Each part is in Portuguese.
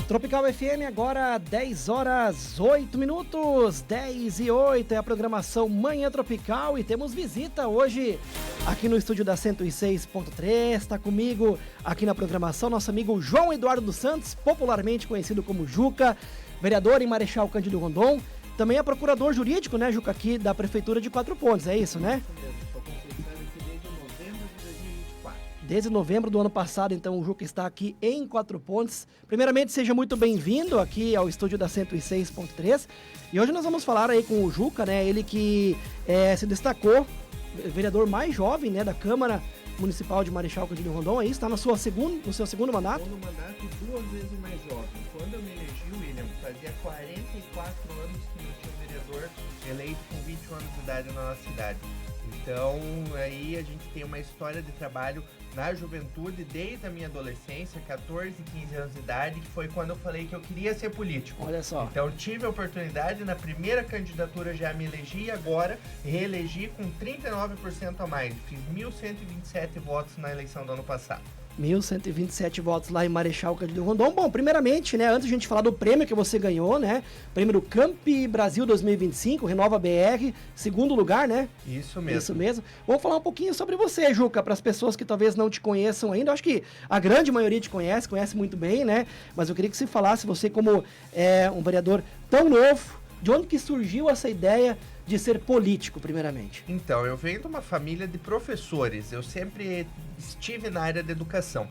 Tropical FM agora 10 horas 8 minutos, 10 e 8 é a programação Manhã Tropical e temos visita hoje aqui no estúdio da 106.3, está comigo aqui na programação nosso amigo João Eduardo dos Santos, popularmente conhecido como Juca, vereador em Marechal Cândido Rondon, também é procurador jurídico, né, Juca, aqui da Prefeitura de Quatro Pontos, é isso, né? Desde novembro do ano passado, então, o Juca está aqui em Quatro Pontos. Primeiramente, seja muito bem-vindo aqui ao estúdio da 106.3. E hoje nós vamos falar aí com o Juca, né? Ele que se destacou, vereador mais jovem, né, da Câmara Municipal de Marechal Cândido Rondon. Aí está no seu segundo mandato. Segundo mandato, 2 vezes mais jovem. Quando eu me elegi, William, fazia 44 anos que não tinha um vereador eleito com 21 anos de idade na nossa cidade. Então, aí a gente tem uma história de trabalho na juventude desde a minha adolescência, 14, 15 anos de idade, que foi quando eu falei que eu queria ser político. Olha só. Então, tive a oportunidade, na primeira candidatura já me elegi e agora reelegi com 39% a mais. Fiz 1.127 votos na eleição do ano passado. 1.127 votos lá em Marechal Cândido Rondon. Bom, primeiramente, né, antes de a gente falar do prêmio que você ganhou, né, prêmio do Campi Brasil 2025, Renova BR, segundo lugar, né? Isso mesmo. Isso mesmo. Vamos falar um pouquinho sobre você, Juca, para as pessoas que talvez não te conheçam ainda. Eu acho que a grande maioria te conhece muito bem, né? Mas eu queria que você falasse, você como um vereador tão novo, de onde que surgiu essa ideia de ser político, primeiramente? Então, eu venho de uma família de professores, eu sempre estive na área da educação.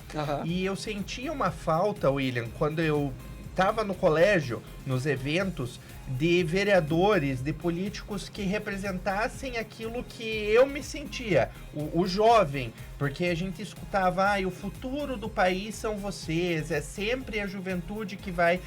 E eu sentia uma falta, William, quando eu estava no colégio, nos eventos, de vereadores, de políticos que representassem aquilo que eu me sentia, o jovem, porque a gente escutava, o futuro do país são vocês, é sempre a juventude que vai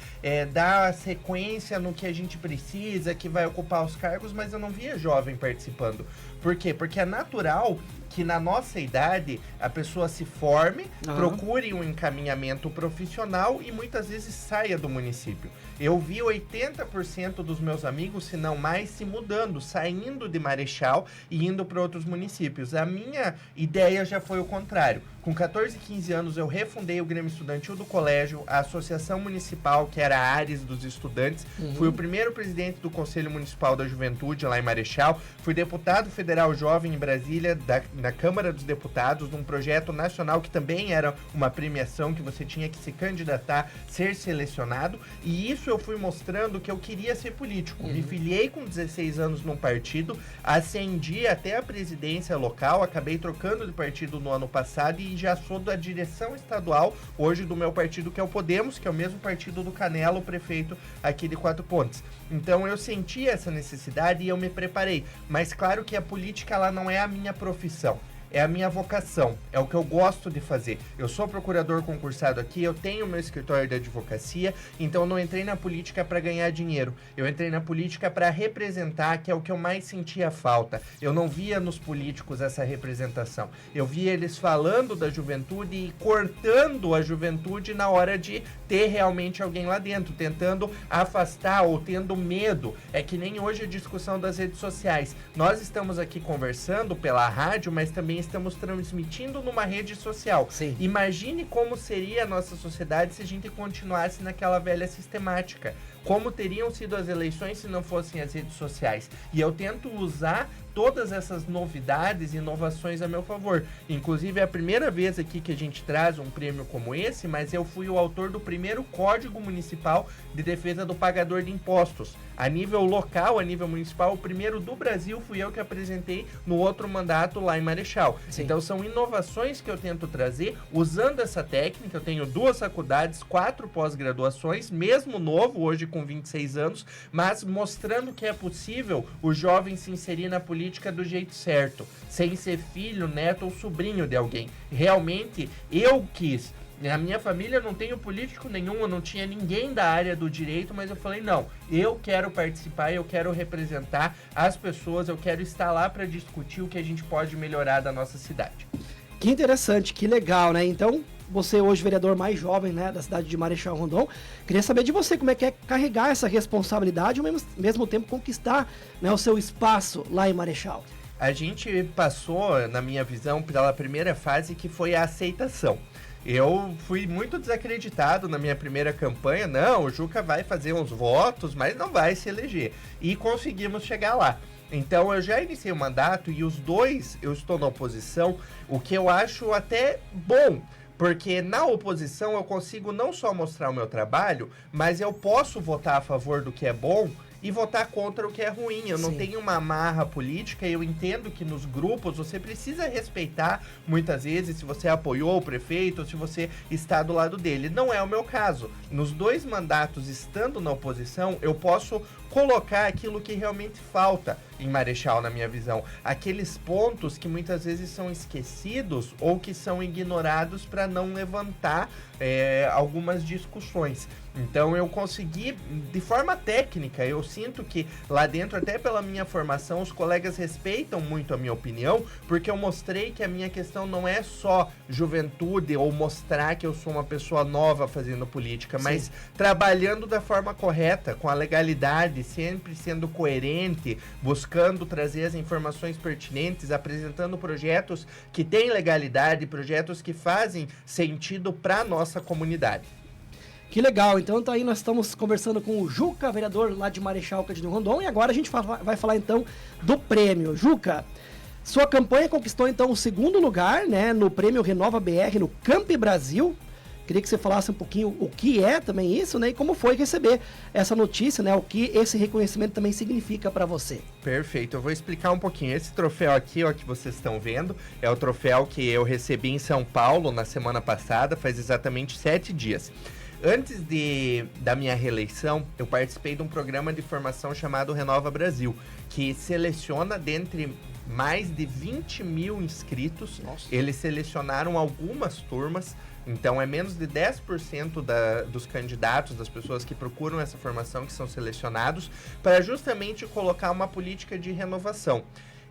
dar sequência no que a gente precisa, que vai ocupar os cargos, mas eu não via jovem participando. Por quê? Porque é natural que na nossa idade a pessoa se forme, procure um encaminhamento profissional e muitas vezes saia do município. Eu vi 80% dos meus amigos, se não mais, se mudando, saindo de Marechal e indo para outros municípios. A minha ideia já foi o contrário. Com 14, 15 anos eu refundei o Grêmio Estudantil do colégio, a Associação Municipal, que era a Ares dos Estudantes. Fui o primeiro presidente do Conselho Municipal da Juventude lá em Marechal. Fui deputado federal jovem em Brasília, na Câmara dos Deputados, num projeto nacional que também era uma premiação que você tinha que se candidatar, ser selecionado. E isso eu fui mostrando que eu queria ser político. Me filiei com 16 anos num partido, ascendi até a presidência local, acabei trocando de partido no ano passado e já sou da direção estadual, hoje do meu partido, que é o Podemos, que é o mesmo partido do Canelo, prefeito aqui de Quatro Pontos. Então eu senti essa necessidade e eu me preparei. Mas claro que a política ela não é a minha profissão. É a minha vocação, é o que eu gosto de fazer. Eu sou procurador concursado aqui, eu tenho meu escritório de advocacia, então eu não entrei na política para ganhar dinheiro. Eu entrei na política para representar, que é o que eu mais sentia falta. Eu não via nos políticos essa representação. Eu via eles falando da juventude e cortando a juventude na hora de ter realmente alguém lá dentro, tentando afastar ou tendo medo. É que nem hoje a discussão das redes sociais. Nós estamos aqui conversando pela rádio, mas também estamos transmitindo numa rede social. Sim. Imagine como seria a nossa sociedade se a gente continuasse naquela velha sistemática. Como teriam sido as eleições se não fossem as redes sociais? E eu tento usar todas essas novidades e inovações a meu favor. Inclusive é a primeira vez aqui que a gente traz um prêmio como esse, mas eu fui o autor do primeiro Código Municipal de Defesa do Pagador de Impostos. A nível local, a nível municipal, o primeiro do Brasil fui eu que apresentei no outro mandato lá em Marechal. Sim. Então são inovações que eu tento trazer usando essa técnica. Eu tenho 2 faculdades, 4 pós-graduações, mesmo novo, hoje com 26 anos, mas mostrando que é possível o jovem se inserir na política do jeito certo, sem ser filho, neto ou sobrinho de alguém. Realmente, eu quis. Na minha família não tenho político nenhum, eu não tinha ninguém da área do direito, mas eu falei, não, eu quero participar, eu quero representar as pessoas, eu quero estar lá para discutir o que a gente pode melhorar da nossa cidade. Que interessante, que legal, né? Então, você hoje vereador mais jovem, né, da cidade de Marechal Rondon, queria saber de você como é que é carregar essa responsabilidade e ao mesmo tempo conquistar, né, o seu espaço lá em Marechal. A gente passou, na minha visão, pela primeira fase, que foi a aceitação. Eu fui muito desacreditado na minha primeira campanha. Não, o Juca vai fazer uns votos, mas não vai se eleger. E conseguimos chegar lá. Então eu já iniciei o mandato e os dois eu estou na oposição, o que eu acho até bom. Porque na oposição eu consigo não só mostrar o meu trabalho, mas eu posso votar a favor do que é bom e votar contra o que é ruim. Eu não tenho uma amarra política. Eu entendo que nos grupos você precisa respeitar muitas vezes se você apoiou o prefeito ou se você está do lado dele. Não é o meu caso. Nos 2 mandatos estando na oposição, eu posso colocar aquilo que realmente falta em Marechal, na minha visão. Aqueles pontos que muitas vezes são esquecidos ou que são ignorados para não levantar algumas discussões. Então eu consegui, de forma técnica, eu sinto que lá dentro, até pela minha formação, os colegas respeitam muito a minha opinião, porque eu mostrei que a minha questão não é só juventude ou mostrar que eu sou uma pessoa nova fazendo política, mas trabalhando da forma correta, com a legalidade, sempre sendo coerente, buscando trazer as informações pertinentes, apresentando projetos que têm legalidade, projetos que fazem sentido para a nossa comunidade. Que legal, então tá aí, nós estamos conversando com o Juca, vereador lá de Marechal Cândido Rondon, e agora a gente vai falar então do prêmio. Juca, sua campanha conquistou então o 2º lugar, né, no prêmio Renova BR no Campi Brasil. Queria que você falasse um pouquinho o que é também isso, né, e como foi receber essa notícia, né, o que esse reconhecimento também significa para você. Perfeito, eu vou explicar um pouquinho. Esse troféu aqui, ó, que vocês estão vendo, é o troféu que eu recebi em São Paulo na semana passada, faz exatamente 7 dias. Antes da minha reeleição, eu participei de um programa de formação chamado Renova Brasil, que seleciona dentre mais de 20 mil inscritos. Nossa. Eles selecionaram algumas turmas, então é menos de 10% dos candidatos, das pessoas que procuram essa formação, que são selecionados, para justamente colocar uma política de renovação.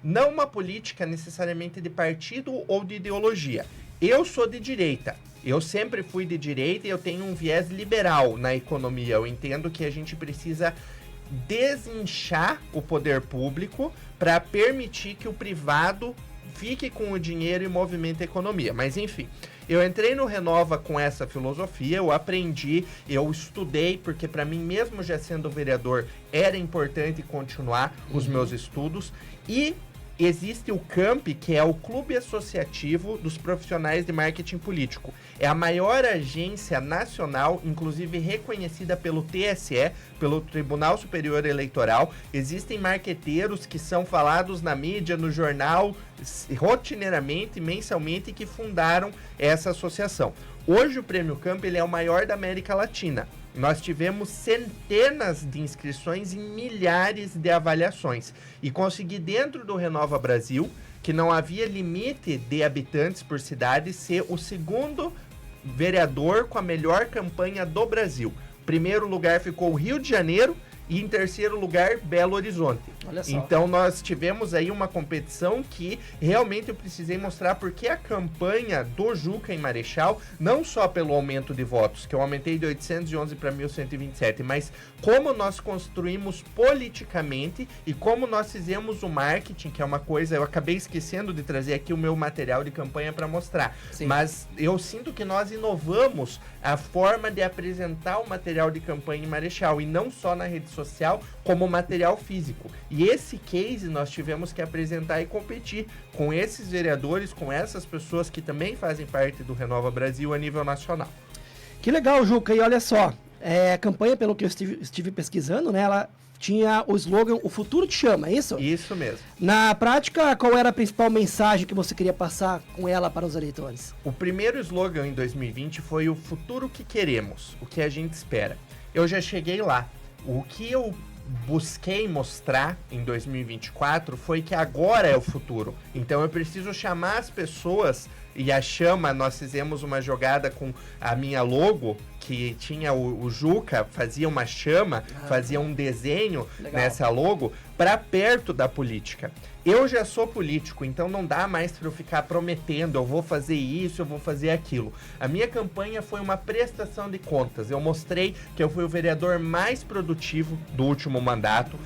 Não uma política necessariamente de partido ou de ideologia. Eu sou de direita. Eu sempre fui de direita e eu tenho um viés liberal na economia. Eu entendo que a gente precisa desinchar o poder público para permitir que o privado fique com o dinheiro e movimente a economia. Mas enfim, eu entrei no Renova com essa filosofia, eu aprendi, eu estudei, porque para mim mesmo já sendo vereador era importante continuar os meus estudos, e existe o CAMP, que é o Clube Associativo dos Profissionais de Marketing Político. É a maior agência nacional, inclusive reconhecida pelo TSE, pelo Tribunal Superior Eleitoral. Existem marqueteiros que são falados na mídia, no jornal, rotineiramente, mensalmente, que fundaram essa associação. Hoje o Prêmio CAMP ele é o maior da América Latina. Nós tivemos centenas de inscrições e milhares de avaliações. E consegui, dentro do Renova Brasil, que não havia limite de habitantes por cidade, ser o 2º vereador com a melhor campanha do Brasil. Primeiro lugar ficou o Rio de Janeiro e em terceiro lugar, Belo Horizonte. Olha só. Então nós tivemos aí uma competição que realmente eu precisei mostrar porque a campanha do Juca em Marechal, não só pelo aumento de votos, que eu aumentei de 811 para 1.127, mas como nós construímos politicamente e como nós fizemos o marketing, que é uma coisa, eu acabei esquecendo de trazer aqui o meu material de campanha para mostrar. Sim. Mas eu sinto que nós inovamos a forma de apresentar o material de campanha em Marechal, e não só na rede social, como material físico. E esse case nós tivemos que apresentar e competir com esses vereadores, com essas pessoas que também fazem parte do Renova Brasil a nível nacional. Que legal, Juca, e olha só, a campanha, pelo que eu estive pesquisando, né, ela tinha o slogan "O futuro te chama", é isso? Isso mesmo. Na prática, qual era a principal mensagem que você queria passar com ela para os eleitores? O primeiro slogan em 2020 foi "O futuro que queremos", o que a gente espera. Eu já cheguei lá. O que eu busquei mostrar em 2024 foi que agora é o futuro. Então eu preciso chamar as pessoas, e a chama, nós fizemos uma jogada com a minha logo, que tinha o Juca, fazia uma chama, fazia um desenho nessa logo, para perto da política. Eu já sou político, então não dá mais para eu ficar prometendo, eu vou fazer isso, eu vou fazer aquilo. A minha campanha foi uma prestação de contas. Eu mostrei que eu fui o vereador mais produtivo do último mandato.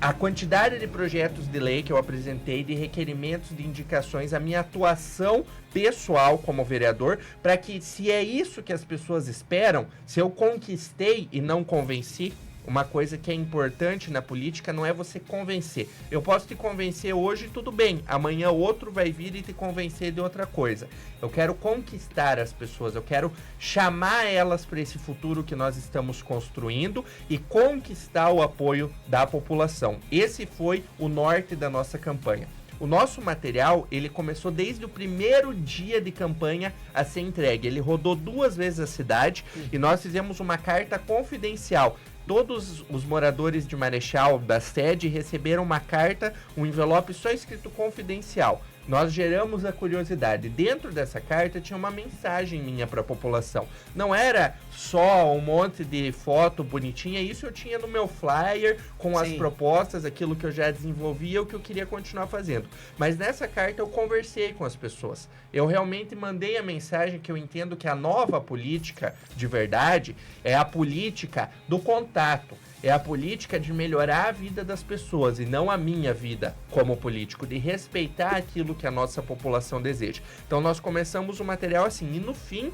A quantidade de projetos de lei que eu apresentei, de requerimentos, de indicações, a minha atuação pessoal como vereador, para que, se é isso que as pessoas esperam, se eu conquistei e não convenci, uma coisa que é importante na política não é você convencer. Eu posso te convencer hoje, tudo bem. Amanhã outro vai vir e te convencer de outra coisa. Eu quero conquistar as pessoas. Eu quero chamar elas para esse futuro que nós estamos construindo e conquistar o apoio da população. Esse foi o norte da nossa campanha. O nosso material, ele começou desde o primeiro dia de campanha a ser entregue. Ele rodou 2 vezes a cidade e nós fizemos uma carta confidencial. Todos os moradores de Marechal, da sede, receberam uma carta, um envelope só escrito confidencial. Nós geramos a curiosidade. Dentro dessa carta tinha uma mensagem minha para a população. Não era só um monte de foto bonitinha, isso eu tinha no meu flyer, com as propostas, aquilo que eu já desenvolvia, o que eu queria continuar fazendo. Mas nessa carta eu conversei com as pessoas. Eu realmente mandei a mensagem que eu entendo que a nova política, de verdade, é a política do contato. É a política de melhorar a vida das pessoas e não a minha vida como político, de respeitar aquilo que a nossa população deseja. Então nós começamos o material assim, e no fim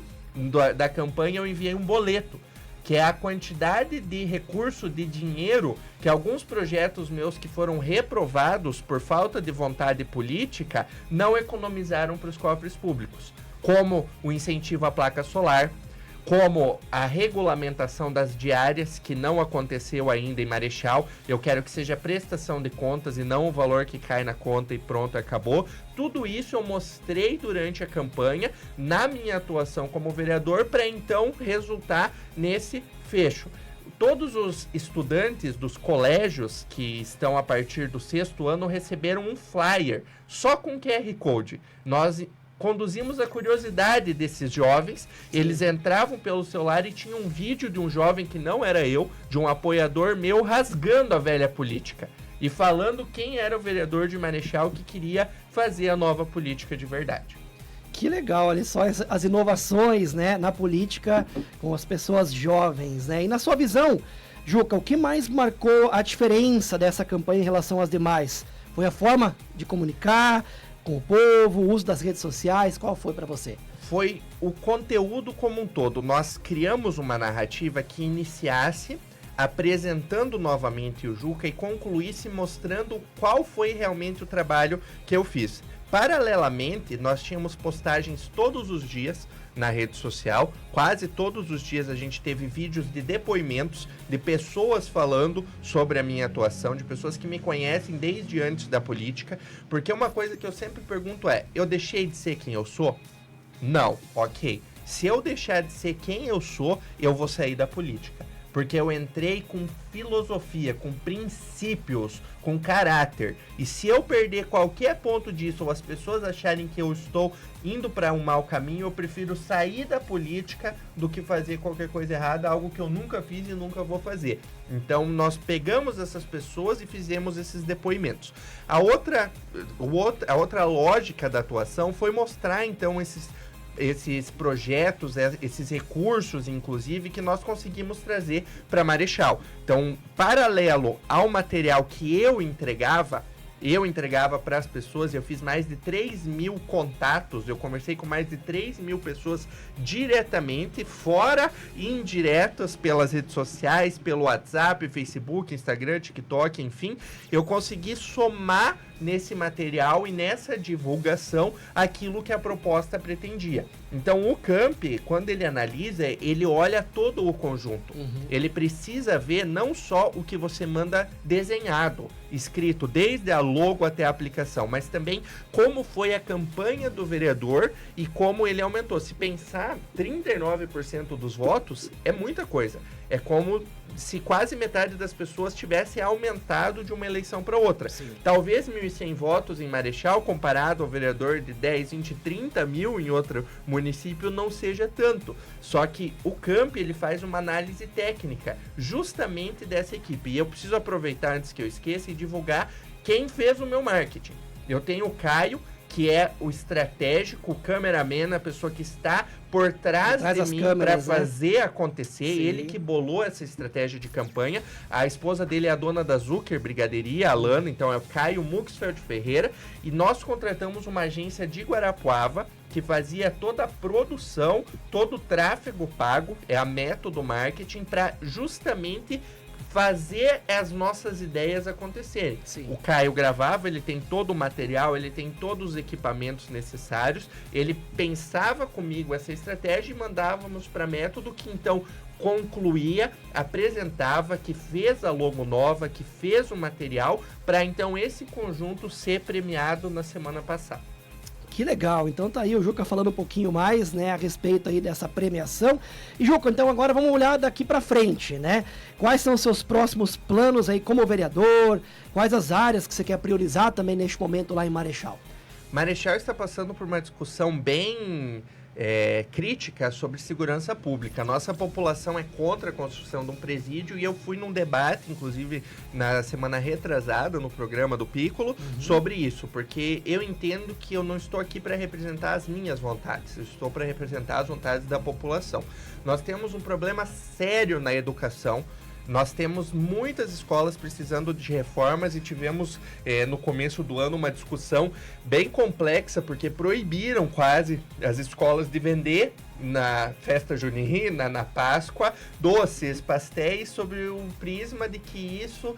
da campanha eu enviei um boleto, que é a quantidade de recurso, de dinheiro, que alguns projetos meus que foram reprovados por falta de vontade política não economizaram para os cofres públicos, como o incentivo à placa solar, como a regulamentação das diárias, que não aconteceu ainda em Marechal. Eu quero que seja prestação de contas e não o valor que cai na conta e pronto, acabou. Tudo isso eu mostrei durante a campanha, na minha atuação como vereador, para então resultar nesse fecho. Todos os estudantes dos colégios que estão a partir do 6º ano receberam um flyer, só com QR Code. Nós conduzimos a curiosidade desses jovens. Eles entravam pelo celular e tinham um vídeo de um jovem que não era eu, de um apoiador meu, rasgando a velha política e falando quem era o vereador de Marechal que queria fazer a nova política de verdade. Que legal, olha só as inovações, né, na política com as pessoas jovens, né? E na sua visão, Juca, o que mais marcou a diferença dessa campanha em relação às demais? Foi a forma de comunicar com o povo, o uso das redes sociais? Qual foi para você? Foi o conteúdo como um todo. Nós criamos uma narrativa que iniciasse apresentando novamente o Juca e concluísse mostrando qual foi realmente o trabalho que eu fiz. Paralelamente, nós tínhamos postagens todos os dias na rede social. Quase todos os dias a gente teve vídeos de depoimentos de pessoas falando sobre a minha atuação, de pessoas que me conhecem desde antes da política, porque uma coisa que eu sempre pergunto é: eu deixei de ser quem eu sou? Não, ok. Se eu deixar de ser quem eu sou, eu vou sair da política. Porque eu entrei com filosofia, com princípios, com caráter. E se eu perder qualquer ponto disso, ou as pessoas acharem que eu estou indo para um mau caminho, eu prefiro sair da política do que fazer qualquer coisa errada, algo que eu nunca fiz e nunca vou fazer. Então nós pegamos essas pessoas e fizemos esses depoimentos. A outra lógica da atuação foi mostrar então esses projetos, esses recursos, inclusive, que nós conseguimos trazer para Marechal. Então, paralelo ao material que eu entregava para as pessoas. Eu fiz mais de 3.000 contatos, eu conversei com mais de 3.000 pessoas diretamente, fora indiretas pelas redes sociais, pelo WhatsApp, Facebook, Instagram, TikTok, enfim. Eu consegui somar nesse material e nessa divulgação aquilo que a proposta pretendia. Então o Camp, quando ele analisa, ele olha todo o conjunto. Ele precisa ver não só o que você manda desenhado, escrito, desde a logo até a aplicação, mas também como foi a campanha do vereador e como ele aumentou. Se pensar, 39% dos votos é muita coisa. É como se quase metade das pessoas tivesse aumentado de uma eleição para outra. Sim. Talvez 1.100 votos em Marechal, comparado ao vereador de 10, 20, 30 mil em outro município, não seja tanto. Só que o Camp, ele faz uma análise técnica justamente dessa equipe. E eu preciso aproveitar, antes que eu esqueça, e divulgar quem fez o meu marketing. Eu tenho o Caio, que é o estratégico, o cameraman, a pessoa que está por trás de mim para fazer acontecer. Sim. Ele que bolou essa estratégia de campanha. A esposa dele é a dona da Zucker Brigadeiria, a Alana, então é o Caio Muxfeld Ferreira. E nós contratamos uma agência de Guarapuava que fazia toda a produção, todo o tráfego pago, é a Método Marketing, para justamente fazer as nossas ideias acontecerem. Sim. O Caio gravava, ele tem todo o material, ele tem todos os equipamentos necessários, ele pensava comigo essa estratégia e mandávamos para Método, que então concluía, apresentava, que fez a logo nova, que fez o material, para então esse conjunto ser premiado na semana passada. Que legal, então tá aí o Juca falando um pouquinho mais, né, a respeito aí dessa premiação. E Juca, então agora vamos olhar daqui pra frente, né? Quais são os seus próximos planos aí como vereador? Quais as áreas que você quer priorizar também neste momento lá em Marechal? Marechal está passando por uma discussão bem crítica sobre segurança pública. A nossa população é contra a construção de um presídio e eu fui num debate, inclusive na semana retrasada, no programa do Piccolo, sobre isso, porque eu entendo que eu não estou aqui para representar as minhas vontades, eu estou para representar as vontades da população. Nós temos um problema sério na educação. Nós temos muitas escolas precisando de reformas e tivemos no começo do ano uma discussão bem complexa, porque proibiram quase as escolas de vender na festa junina, na Páscoa, doces, pastéis, sobre o prisma de que isso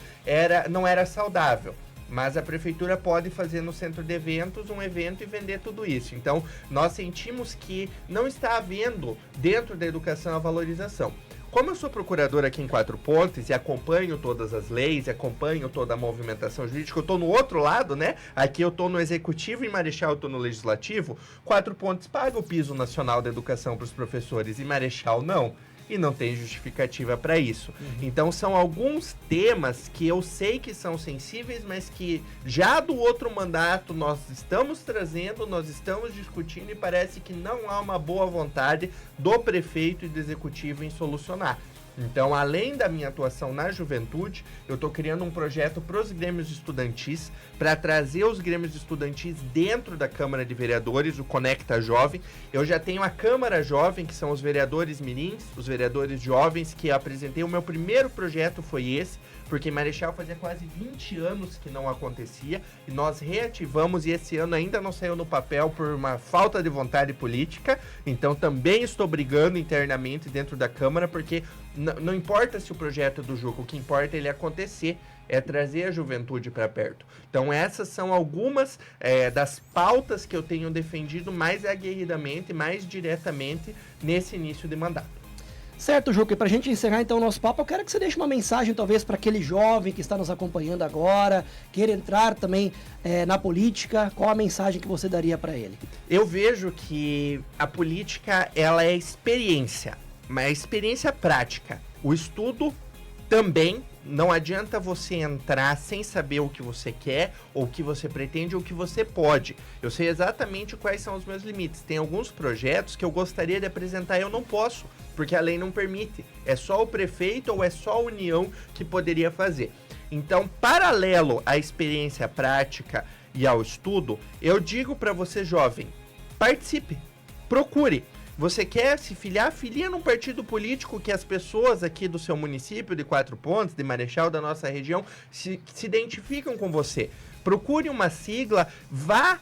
não era saudável. Mas a prefeitura pode fazer no centro de eventos um evento e vender tudo isso. Então, nós sentimos que não está havendo dentro da educação a valorização. Como eu sou procurador aqui em Quatro Pontes e acompanho todas as leis, acompanho toda a movimentação jurídica, eu estou no outro lado, né? Aqui eu estou no Executivo, em Marechal eu estou no Legislativo. Quatro Pontes paga o piso nacional da educação para os professores e Marechal não. E não tem justificativa para isso. Então são alguns temas que eu sei que são sensíveis, mas que já do outro mandato nós estamos trazendo, nós estamos discutindo e parece que não há uma boa vontade do prefeito e do executivo em solucionar. Então, além da minha atuação na juventude, eu estou criando um projeto para os grêmios estudantis, para trazer os grêmios estudantis dentro da Câmara de Vereadores, o Conecta Jovem. Eu já tenho a Câmara Jovem, que são os vereadores mirins, os vereadores jovens, que eu apresentei. O meu primeiro projeto foi esse, porque em Marechal fazia quase 20 anos que não acontecia, e nós reativamos, e esse ano ainda não saiu no papel por uma falta de vontade política. Então também estou brigando internamente dentro da Câmara, porque não importa se o projeto é do Juca, o que importa é ele acontecer, é trazer a juventude para perto. Então essas são algumas das pautas que eu tenho defendido mais aguerridamente, mais diretamente nesse início de mandato. Certo, Juca, e pra gente encerrar então o nosso papo, eu quero que você deixe uma mensagem talvez para aquele jovem que está nos acompanhando agora, queira entrar também na política. Qual a mensagem que você daria para ele? Eu vejo que a política, ela é experiência, mas é experiência prática. O estudo também. Não adianta você entrar sem saber o que você quer, ou o que você pretende, ou o que você pode. Eu sei exatamente quais são os meus limites. Tem alguns projetos que eu gostaria de apresentar e eu não posso, porque a lei não permite. É só o prefeito ou é só a União que poderia fazer. Então, paralelo à experiência prática e ao estudo, eu digo para você, jovem, participe, procure. Você quer se filiar? Filia num partido político que as pessoas aqui do seu município, de Quatro Pontes, de Marechal, da nossa região, se identificam com você. Procure uma sigla, vá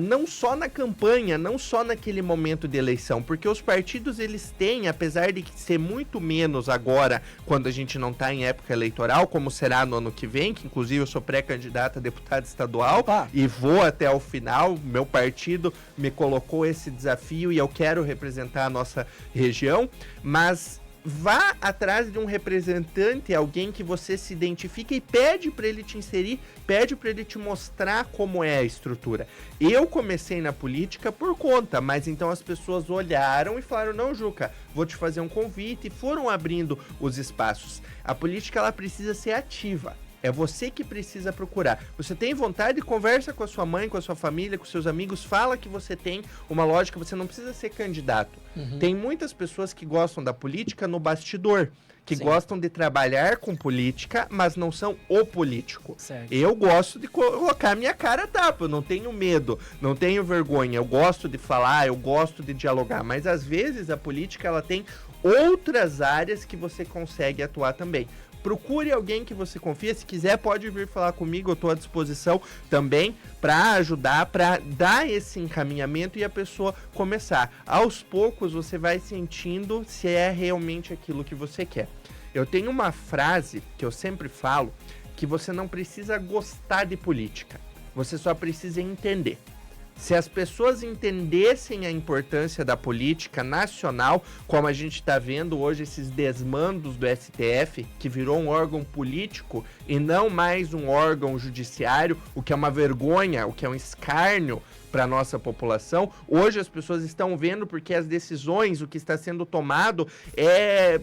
não só na campanha, não só naquele momento de eleição, porque os partidos eles têm, apesar de ser muito menos agora, quando a gente não está em época eleitoral, como será no ano que vem, que inclusive eu sou pré-candidato a deputado estadual e vou até o final, meu partido me colocou esse desafio e eu quero representar a nossa região, mas vá atrás de um representante, alguém que você se identifica e pede para ele te inserir, pede para ele te mostrar como é a estrutura. Eu comecei na política por conta, mas então as pessoas olharam e falaram, não, Juca, vou te fazer um convite, e foram abrindo os espaços. A política, ela precisa ser ativa. É você que precisa procurar. Você tem vontade, conversa com a sua mãe, com a sua família, com seus amigos, fala que você tem uma lógica, você não precisa ser candidato. Tem muitas pessoas que gostam da política no bastidor, que gostam de trabalhar com política, mas não são o político. Certo. Eu gosto de colocar minha cara a tapa, eu não tenho medo, não tenho vergonha, eu gosto de falar, eu gosto de dialogar, mas às vezes a política ela tem outras áreas que você consegue atuar também. Procure alguém que você confia, se quiser pode vir falar comigo, eu estou à disposição também para ajudar, para dar esse encaminhamento e a pessoa começar. Aos poucos você vai sentindo se é realmente aquilo que você quer. Eu tenho uma frase que eu sempre falo, que você não precisa gostar de política, você só precisa entender. Se as pessoas entendessem a importância da política nacional, como a gente está vendo hoje esses desmandos do STF, que virou um órgão político e não mais um órgão judiciário, o que é uma vergonha, o que é um escárnio para a nossa população, hoje as pessoas estão vendo porque as decisões, o que está sendo tomado é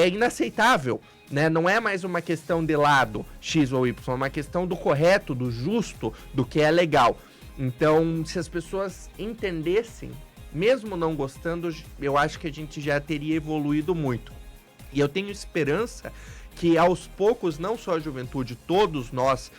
inaceitável. Né? Não é mais uma questão de lado X ou Y, é uma questão do correto, do justo, do que é legal. Então, se as pessoas entendessem, mesmo não gostando, eu acho que a gente já teria evoluído muito. E eu tenho esperança que aos poucos, não só a juventude, todos nós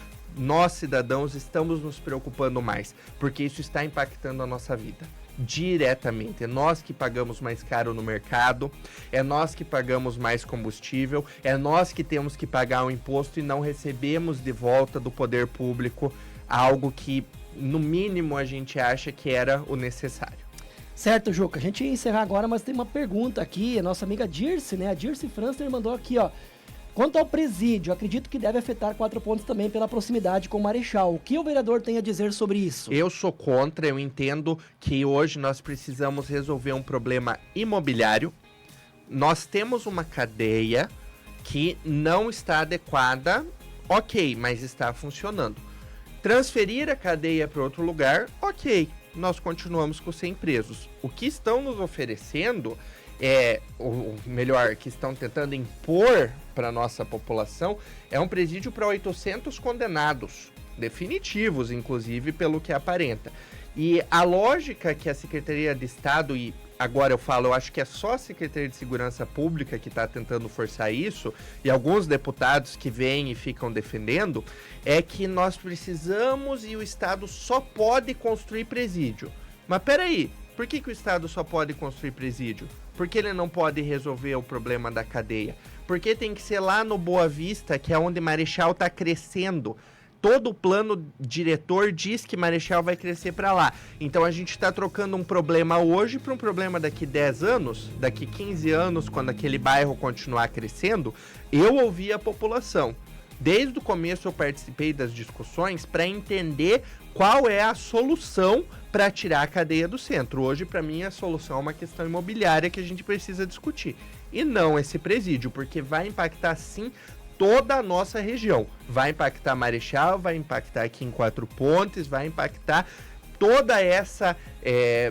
cidadãos, estamos nos preocupando mais, porque isso está impactando a nossa vida diretamente. É nós que pagamos mais caro no mercado, é nós que pagamos mais combustível, é nós que temos que pagar o imposto e não recebemos de volta do poder público algo que no mínimo a gente acha que era o necessário. Certo, Juca. A gente ia encerrar agora, mas tem uma pergunta aqui. A nossa amiga Dirce, né? A Dirce Franster mandou aqui, ó. Quanto ao presídio, acredito que deve afetar 4 pontos também pela proximidade com o Marechal. O que o vereador tem a dizer sobre isso? Eu sou contra, eu entendo que hoje nós precisamos resolver um problema imobiliário. Nós temos uma cadeia que não está adequada, ok, mas está funcionando. Transferir a cadeia para outro lugar, ok, nós continuamos com 100 presos. O que estão nos oferecendo ou melhor, que estão tentando impor para a nossa população, é um presídio para 800 condenados, definitivos, inclusive, pelo que aparenta. E a lógica que a Secretaria de Estado, e agora eu acho que é só a Secretaria de Segurança Pública que está tentando forçar isso, e alguns deputados que vêm e ficam defendendo, é que nós precisamos e o Estado só pode construir presídio. Mas peraí, por que o Estado só pode construir presídio? Por que ele não pode resolver o problema da cadeia? Porque tem que ser lá no Boa Vista, que é onde Marechal está crescendo. Todo o plano diretor diz que Marechal vai crescer para lá. Então a gente está trocando um problema hoje para um problema daqui 10 anos, daqui 15 anos, quando aquele bairro continuar crescendo. Eu ouvi a população. Desde o começo eu participei das discussões para entender qual é a solução para tirar a cadeia do centro. Hoje, para mim, a solução é uma questão imobiliária que a gente precisa discutir. E não esse presídio, porque vai impactar sim toda a nossa região. Vai impactar Marechal, vai impactar aqui em Quatro Pontes, vai impactar toda essa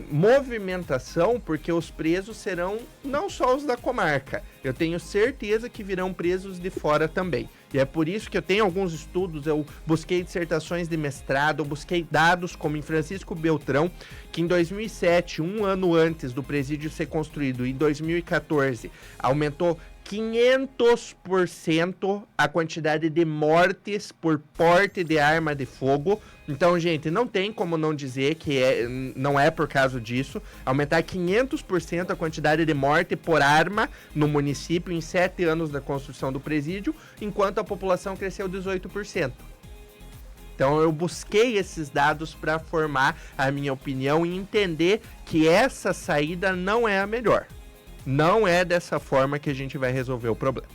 movimentação, porque os presos serão não só os da comarca. Eu tenho certeza que virão presos de fora também. E é por isso que eu tenho alguns estudos, eu busquei dissertações de mestrado, eu busquei dados como em Francisco Beltrão, que em 2007, um ano antes do presídio ser construído, em 2014, aumentou 500% a quantidade de mortes por porte de arma de fogo. Então, gente, não tem como não dizer que não é por causa disso. Aumentar 500% a quantidade de morte por arma no município em 7 anos da construção do presídio, enquanto a população cresceu 18%. Então eu busquei esses dados para formar a minha opinião e entender que essa saída não é a melhor. Não é dessa forma que a gente vai resolver o problema.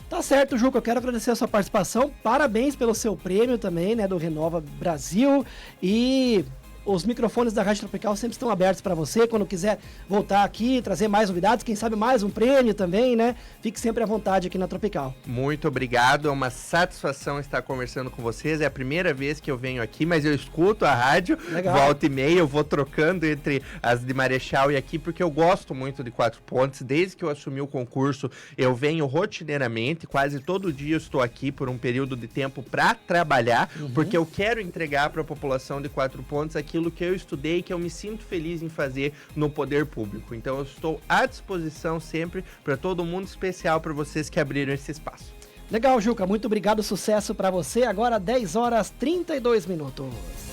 Tá certo, Juca, eu quero agradecer a sua participação, parabéns pelo seu prêmio também, né, do Renova Brasil, e os microfones da Rádio Tropical sempre estão abertos para você, quando quiser voltar aqui, trazer mais novidades, quem sabe mais um prêmio também, né? Fique sempre à vontade aqui na Tropical. Muito obrigado, é uma satisfação estar conversando com vocês, é a primeira vez que eu venho aqui, mas eu escuto a rádio, Legal. Volta e meia, eu vou trocando entre as de Marechal e aqui, porque eu gosto muito de Quatro Pontes, desde que eu assumi o concurso, eu venho rotineiramente, quase todo dia eu estou aqui por um período de tempo para trabalhar, porque eu quero entregar para a população de Quatro Pontes aquilo que eu estudei, que eu me sinto feliz em fazer no poder público. Então eu estou à disposição sempre para todo mundo, especial para vocês que abriram esse espaço. Legal, Juca, muito obrigado, sucesso para você. Agora 10 horas 32 minutos.